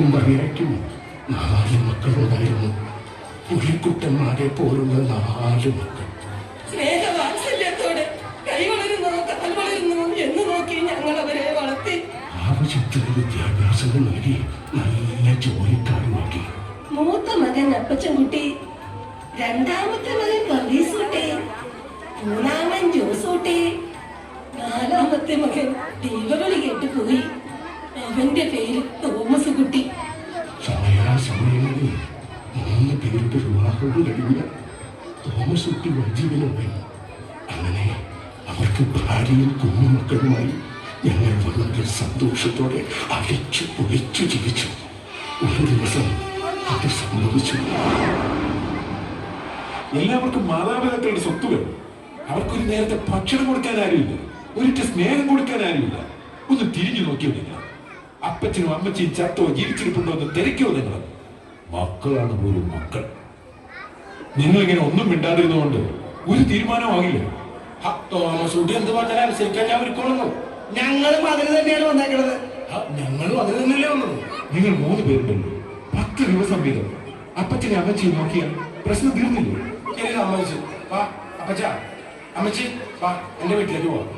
എല്ലാവരും പറയായിരിക്കും 4 മക്കളുണ്ടായിരുന്നു. പുലിക്കുട്ടന്മാരെ പോലുള്ള 4 മക്കൾ. സ്നേഹവാത്സല്യത്തോടെ കൈ വളരുന്നോ കാൽ വളരുന്നോ എന്ന് നോക്കി ഞങ്ങൾ അവരെ വളർത്തി. ആവശ്യത്തിന് വിദ്യാഭ്യാസം നൽകി നല്ല ജോലിക്കാരുമാക്കി. മൂത്ത മകൻ അപ്പച്ചൻകുട്ടി, രണ്ടാമത്തെ മകൻ വർഗീസുട്ടി, മൂന്നാമൻ ജോസൂട്ടി, 4ാമത്തെ മകൻ ദീപകളി കേട്ടുപോയി. അവന്റെ പേര് തോമസ് കുട്ടി. സമയാസമയങ്ങളിൽ 3 പേരുടെ വിവാഹവും കഴിഞ്ഞ തോമസ് കുട്ടി വജീവനുമായി. അങ്ങനെ അവർക്ക് ഭാര്യയും കുഞ്ഞുമക്കളുമായി ഞങ്ങൾ വളരെ സന്തോഷത്തോടെ അടിച്ചു പൊളിച്ചു ജീവിച്ചു. ഒരു ദിവസം അത് സംഭവിച്ചു. എല്ലാവർക്കും മാതാപിതാക്കളുടെ സ്വത്ത് വേണം. അവർക്കൊരു നേരത്തെ ഭക്ഷണം കൊടുക്കാൻ ആരുമില്ല, ഒരിറ്റ സ്നേഹം കൊടുക്കാൻ ആരുമില്ല. ഒന്ന് തിരിഞ്ഞു നോക്കിയോ നിങ്ങൾ? അപ്പച്ചനും അമ്മച്ചിയും ചത്തോ ജീവിച്ചിരിപ്പുണ്ടോ എന്ന് തിരക്കോ നിങ്ങൾ? മക്കളാണ് പോലും മക്കൾ. നിങ്ങളിങ്ങനെ ഒന്നും മിണ്ടാതിരുന്നുകൊണ്ട് ഒരു തീരുമാനമാകില്ല. തോമസ് കുട്ടി എന്ത് പറഞ്ഞാൽ അനുസരിക്കാൻ ഞാൻ ഒരുക്കൊള്ളുന്നു. ഞങ്ങളും അതിന് തന്നെയാണ് വന്നേക്കണത്. ഞങ്ങളും അതിൽ നിന്നല്ലേ വന്നത്. നിങ്ങൾ 3 പേരുണ്ടല്ലോ, 10 ദിവസം വീതം അപ്പച്ചനെ അമ്മച്ചിയും നോക്കിയാൽ പ്രശ്നം തീർന്നില്ലേ? ശരി, സമ്മതിച്ചു. വാ അപ്പച്ച, അമ്മച്ചി വാ, എന്റെ വീട്ടിലേക്ക് പോവാം.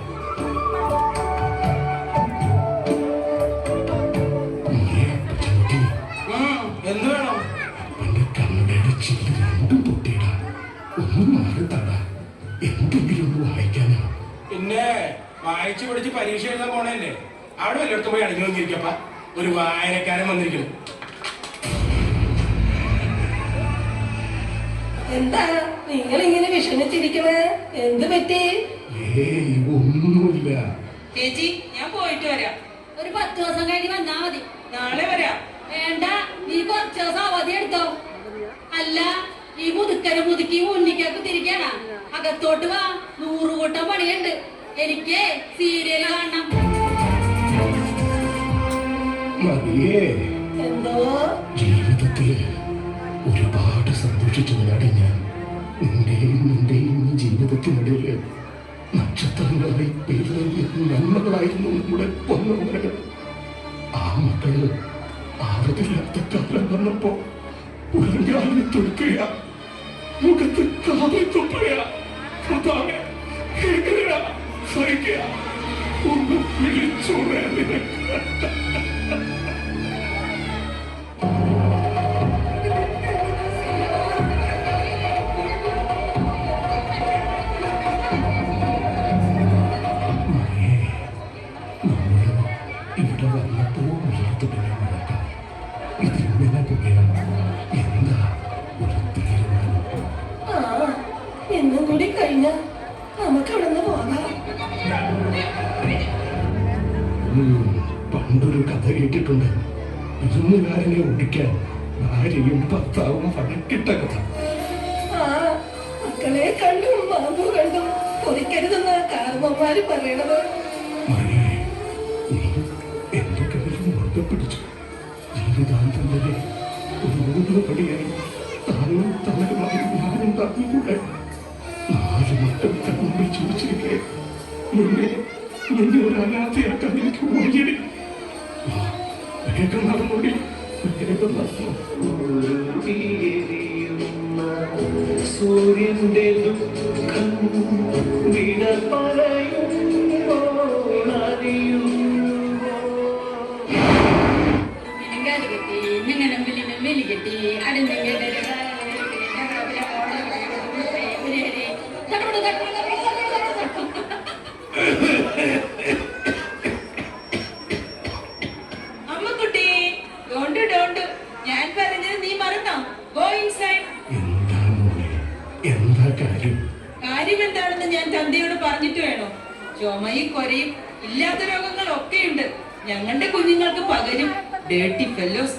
എന്ത് വേണം? അപ്പന്റെ കണ്ണടയുടെ ചില്ല് 2 പൊട്ടിയിടാ. ഒന്ന് മാറിത്താടാ. എന്തെങ്കിലും ഒന്ന് വായിക്കാനോ? പിന്നെ വായിച്ചു പഠിച്ച് പരീക്ഷ എഴുതാൻ പോണല്ലേ? അവിടെ വല്ലയിടത്തും പോയി അടങ്ങി വന്നിരിക്കപ്പ. ഒരു വായനക്കാരൻ വന്നിരിക്കുന്നു. എന്താ നിങ്ങൾ ഇങ്ങനെ വിഷമിച്ചിരിക്കണേ? എന്ത് പറ്റി? ഒന്നുമില്ല ചേച്ചി, ഞാൻ പോയിട്ട് വരാം. ഒരു 10 ദിവസം കഴിഞ്ഞ് വന്നാ മതി. നാളെ വരാം. വേണ്ട, നീ കുറച്ച് ദിവസം അവധി എടുത്തോ. അല്ല, ഈ മുതുക്കനും മുതുക്കി മുന്നിക്കൊക്കെ തിരിക്കണ. അകത്തോട്ട് വാ, 100 കൂട്ടം പണിയുണ്ട്. എനിക്ക് സീരിയല് കാണണം. എന്തോ ജീവിതത്തില് ഒരുപാട് സന്തോഷിച്ചവനാണ് ഞാൻ. നിന്റെയും ജീവിതത്തിനിടയില് നക്ഷത്രങ്ങളായി പെയ്തിറങ്ങിയ നന്മകളായിരുന്നു നമ്മുടെ പൊന്നുമകൾ. ആ മക്കള് ആവതില്ലാത്ത കാലം വന്നപ്പോ പുലർകാലിന് തൊടുക്കുക, മുഖത്ത് കാവൽ തൊപ്പുക. എങ്ങനെയാ സഹിക്കുക? ഒന്ന് വിളിച്ചോളെ നിനക്ക്. എന്നും കൂടി കഴിഞ്ഞ നമുക്ക് അവിടെ നിന്ന് പോകാം. പണ്ടൊരു കഥ കേട്ടിട്ടുണ്ട്. വിരുന്നുകാരനെ ഒടിക്കാൻ ഭാര്യയും ഭർത്താവും വഴക്കിട്ട കഥ. മക്കളെ കണ്ടും മാമ്പു കണ്ടും കൊതിക്കരുതെന്ന കാരണവന്മാര് പറയണത്. നീ എന്റെ കയ്യിൽ മുറുകെ പിടിച്ചു. ജീവിതാന്തം വരെ ഒരു 3 പടിയായി താനും തലരുമായി ഞാനും തന്നുകൂടെ. 4 മക്കൾ തമ്മിൽ ചോദിച്ചിരിക്കെ നിന്നെ ഒരു അനാഥയാക്കാൻ എനിക്ക് വഴിയടി. വേഗം നടന്നോടി, വേഗം നടന്നു. സൂര്യന്റെ ദുഃഖം വിട പറയുമ്പോൾ അറിയുമോ? കെട്ടി അമ്മക്കുട്ടി, ഡോണ്ട് ഞാൻ പറഞ്ഞത് നീ മറന്നോ? Go inside. എന്താ കാര്യം? കാര്യം എന്താണെന്ന് ഞാൻ തന്തയോട് പറഞ്ഞിട്ട് വേണോ? ചുമയും കൊരയും ഇല്ലാത്ത രോഗങ്ങളൊക്കെയുണ്ട്. ഞങ്ങളുടെ കുഞ്ഞുങ്ങൾക്ക് പകരും. Dirty fellows.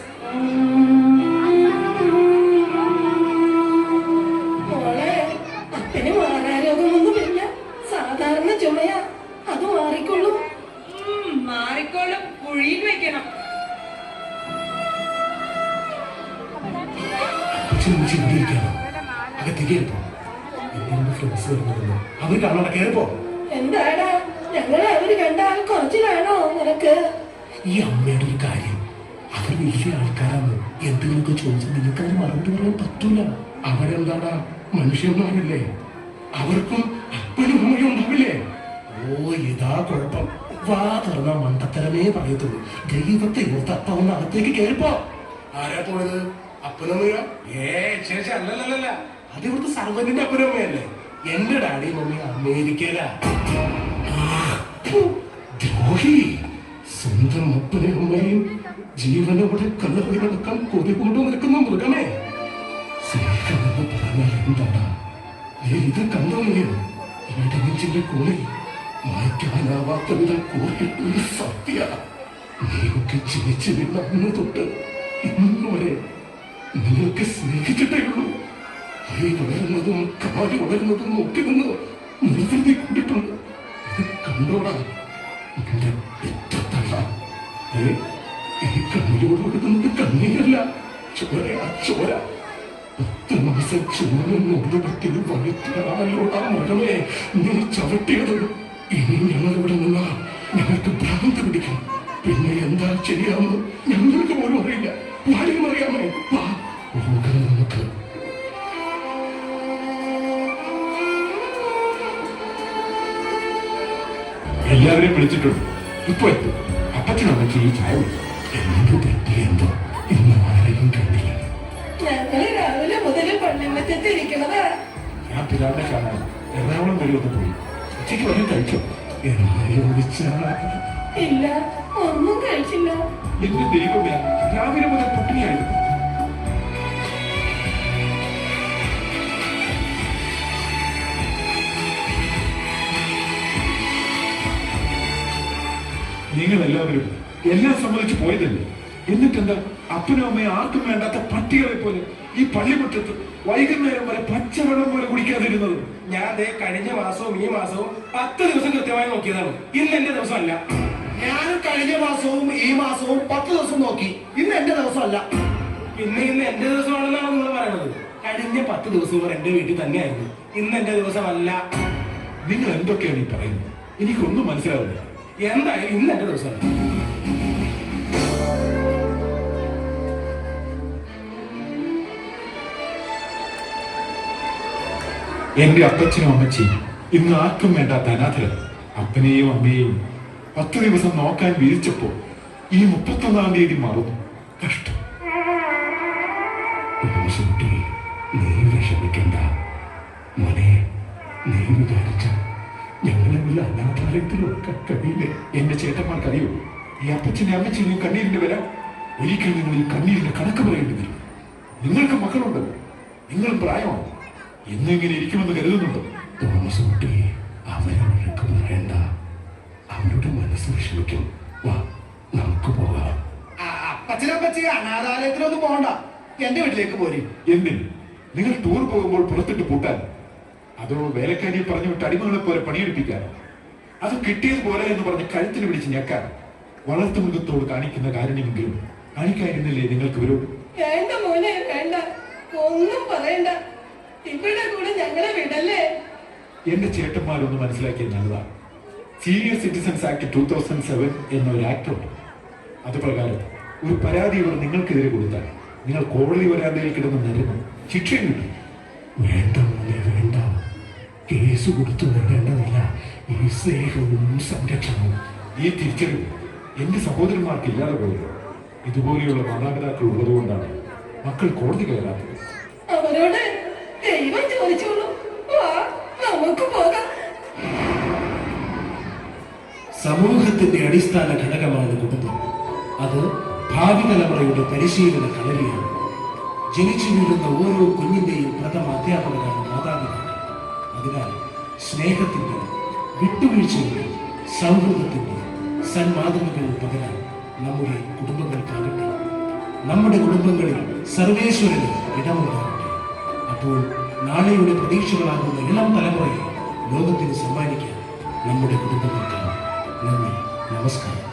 മോളെ, അപ്പന് മാറാരോഗമൊന്നുമില്ല. സാധാരണ ചുമയാ. അത് മാറിക്കൊള്ളും. മാറിക്കോളും. കുഴിയിൽ വെക്കണം. അവർ കാണാതെ കയറിപ്പോ. എന്താടാ, ഞങ്ങളെ അവര് കണ്ടാൽ കുറച്ച് കാണോ നിനക്ക്? ഈ അമ്മയുടെ ഒരു കാര്യം അവർ വലിയ ആൾക്കാരാണ്. എന്തെങ്കിലുമൊക്കെ ചോദിച്ചാൽ നിങ്ങൾക്ക് അത് മറുപടി പറയാൻ പറ്റൂല. അവരെന്താടാ മനുഷ്യന്മാരല്ലേ? അവർക്കും അപ്പനും അമ്മയും ഉണ്ടാവില്ലേ? ഓ, ഇതാ കുഴപ്പം. വാ തുറന്ന മണ്ടത്തരമേ പറയത്തുള്ളൂ. ദൈവത്തെ ഓർത്ത് അപ്പ ഒന്ന് അകത്തേക്ക് കേൾപ്പോ. ആരാ പോയത്? അപ്പനമ്മയോ? ചേച്ചി അല്ലല്ല, അത് ഇവിടുത്തെ സർവന്റിന്റെ അപ്പനമ്മയല്ലേ. എന്റെ ഡാഡി മമ്മി അമേരിക്കയിലാ. ദ്രോഹി. സ്വന്തം അപ്പനെയും അമ്മയും ജീവനോടെ കല്ലറി നടക്കാൻ കൊതി കൊണ്ടു നിൽക്കുന്ന മൃഗമേ. സ്നേഹമെന്ന് പറഞ്ഞാൽ എന്താടാ? ഇത് കണ്ടോളിയോ? എന്റെ നെഞ്ചിന്റെ കോളിൽ മായ്ക്കാനാവാത്ത വിധം കോറിയിട്ടൊരു സത്യ. നീയൊക്കെ ജനിച്ചു വീണ അന്ന് തൊട്ട് ഇന്ന് വരെ നിങ്ങളൊക്കെ സ്നേഹിച്ചിട്ടേ ഉള്ളൂ. കൈ വളരുന്നതും കാല് വളരുന്നതും നോക്കി നിന്ന് നിർത്തി കൊണ്ടിട്ടുണ്ട്. ഇത് കണ്ടോടാ നിന്റെ പെറ്റത്തള്ള. ഈ കണ്ണിലൂടെ ഒഴുകുന്നത് കണ്ണീരല്ല, ചോരയാ ചോര. 10 മാസം ചോരം ഒടുപത്തിൽ വയറ്റിയാലോടാ മരമേ നീ ചവിട്ടിയത്. ഇനി ഞങ്ങളിവിടെ നിന്നാ ഞങ്ങൾക്ക് ഭ്രാന്ത് പിടിക്കും. പിന്നെ എന്താ ചെയ്യാമെന്ന് ഞങ്ങൾക്ക് പോലും അറിയില്ല. ആരെയും അറിയാമോ? വാ പോകണം നമുക്ക്. എല്ലാവരെയും വിളിച്ചിട്ടുണ്ട്. ഇപ്പൊ എത്തും. അപ്പച്ചനും അമ്മച്ചി ഈ ചായ കുടിക്കും. എന്ത് പറ്റിയെന്തോ ഇന്ന് ആരെയും കണ്ടില്ല. ഞങ്ങള് രാവിലെ മുതൽ പള്ളിമറ്റത്ത് ഇരിക്കണതാ. ഞാൻ പിതാവിനെ കാണാൻ എറണാകുളം വരെ ഒന്ന് പോയി. ഉച്ചയ്ക്ക് വരെ കഴിച്ചോ? ഇല്ല, ഒന്നും കഴിച്ചില്ല. എന്റെ ദൈവമേ, രാവിലെ മുതൽ പട്ടിണിയായിരുന്നു. നിങ്ങൾ എല്ലാവരും എല്ലാം സമ്മതിച്ചു പോയതല്ലേ? എന്നിട്ടെന്താ അപ്പനും അമ്മയും ആർക്കും വേണ്ടാത്ത പട്ടികളെ പോലെ ഈ പള്ളിമുറ്റത്ത് വൈകുന്നേരം വരെ പച്ചവെള്ളം പോലെ കുടിക്കാതിരുന്നത്? ഞാൻ കഴിഞ്ഞ മാസവും ഈ മാസവും 10 ദിവസം കൃത്യമായി നോക്കിയതാണ്. ഇന്ന് എന്റെ ദിവസമല്ല. ഞാനും കഴിഞ്ഞ മാസവും ഈ മാസവും 10 ദിവസം നോക്കി. ഇന്ന് എന്റെ ദിവസമല്ല. പിന്നെ ഇന്ന് എന്റെ ദിവസമാണെന്നാണ് നിങ്ങൾ പറയുന്നത്. കഴിഞ്ഞ 10 ദിവസം വരെ എന്റെ വീട്ടിൽ തന്നെയായിരുന്നു. ഇന്ന് എന്റെ ദിവസമല്ല. നിങ്ങൾ എന്തൊക്കെയാണ് ഈ പറയുന്നത്? എനിക്കൊന്നും മനസ്സിലാവില്ല. എന്തായാലും ഇന്ന് എന്റെ ദിവസമല്ല. എന്റെ അപ്പച്ചനും അമ്മച്ചിയും ഇന്ന് ആർക്കും വേണ്ടാത്ത അനാഥരം. അപ്പനെയും അമ്മയെയും 10 ദിവസം നോക്കാൻ വിരിച്ചപ്പോ ഈ 31-ാം തീയതി മറന്നു. കഷ്ടം. നീ വിഷമിക്കണ്ട മോനെ. നീ വിചാരിച്ച ഞങ്ങളെ വല്ല അനാഥാലയത്തിലൊക്കെ കഴിയില്ലേ? എന്റെ ചേട്ടന്മാർക്കറിയോ ഈ അപ്പച്ചനെ അമ്മച്ചിനെയും കണ്ണീരിന്റെ വില? ഒരിക്കൽ നിങ്ങൾ ഈ കണ്ണീരിന്റെ കണക്ക് പറയേണ്ടി വരും. നിങ്ങൾക്ക് മക്കളുണ്ടല്ലോ, നിങ്ങളും പ്രായമാണ്. എന്നെങ്ങനെ ഇരിക്കുമെന്ന് കരുതുന്നുണ്ടോ? തോമസ് കുട്ടി, അവരെ വഴക്ക് പറയണ്ട. അവരുടെ മനസ്സ് വിഷമിക്കും. വാ നമുക്ക് പോകാം. അപ്പച്ചനപ്പച്ചി അനാഥാലയത്തിലൊന്നും പോകണ്ട. എന്റെ വീട്ടിലേക്ക് പോരി. എന്തിന്? നിങ്ങൾ ടൂർ പോകുമ്പോൾ പുറത്തിട്ട് പൂട്ടാൻ? അതോ വേലക്കാരിയെ പറഞ്ഞു വിട്ട് അടിമകളെ പോലെ പണിയെടുപ്പിക്കാനോ? അത് കിട്ടിയതുപോലെ എന്ന് പറഞ്ഞ് കഴുത്തിന് പിടിച്ച് ഞെക്കാൻ? വളർത്തുമൃഗത്തോട് കാണിക്കുന്ന കാരണമെങ്കിലും കാണിക്കായിരുന്നില്ലേ നിങ്ങൾക്ക് വിരോധം? വേണ്ട മോനെ, വേണ്ട. ഒന്നും പറയണ്ട. ഇവിടെ കൂടെ ഞങ്ങളെ വിടല്ലേ. എന്റെ ചേട്ടന്മാരൊന്ന് മനസ്സിലാക്കിയത് നല്ലതാണ്. സീനിയർ സിറ്റിസൺസ് ആക്ട് 2007 എന്ന ഒരു ആക്ട് ഉണ്ട്. അത് പ്രകാരം ഒരു പരാതി ഇവർ നിങ്ങൾക്കെതിരെ കൊടുത്താൽ നിങ്ങൾ കോടതി വരാന്തയിൽ കിടന്ന് നിരന്ന് ശിക്ഷയും കിട്ടും. വേണ്ട മോനെ, വേണ്ട. കേസ് കൊടുത്തു വരേണ്ടതില്ല. ഈ സ്നേഹവും സംരക്ഷണവും ഈ തിരിച്ചറിവ് എന്റെ സഹോദരന്മാർക്ക് ഇല്ലാതെ പോയത്. ഇതുപോലെയുള്ള മാതാപിതാക്കൾ ഉള്ളതുകൊണ്ടാണ് മക്കൾ കോടതി കയറാത്തത്. അവരോട് ദൈവം ചോദിച്ചോളൂ. വാ നമുക്ക് പോകാം. സമൂഹത്തിന്റെ അടിസ്ഥാന ഘടകമാണ് കുടുംബം. അത് ഭാവി തലമുറയുടെ പരിശീലന കളരിയാണ്. ജനിച്ചു വീഴുന്ന ഓരോ കുഞ്ഞിന്റെയും പ്രഥമ അധ്യാപകരാണ് മാതാപിതാക്കൾ. അതിനാൽ സ്നേഹത്തിന്റെ, വിട്ടുവീഴ്ചയുടെ, സൗഹൃദത്തിന്റെ സന്മാതൃകകൾ പകരാൻ നമ്മുടെ കുടുംബങ്ങൾക്കാകട്ടെ. നമ്മുടെ കുടുംബങ്ങളിൽ സർവേശ്വരന് ഇടമുണ്ടാകട്ടെ. അപ്പോൾ നാളെയുടെ പ്രതീക്ഷകളാകുന്ന ഇളം തലമുറയെ ലോകത്തിന് സമ്മാനിക്കാൻ നമ്മുടെ കുടുംബങ്ങൾക്ക് നന്ദി. നമസ്കാരം.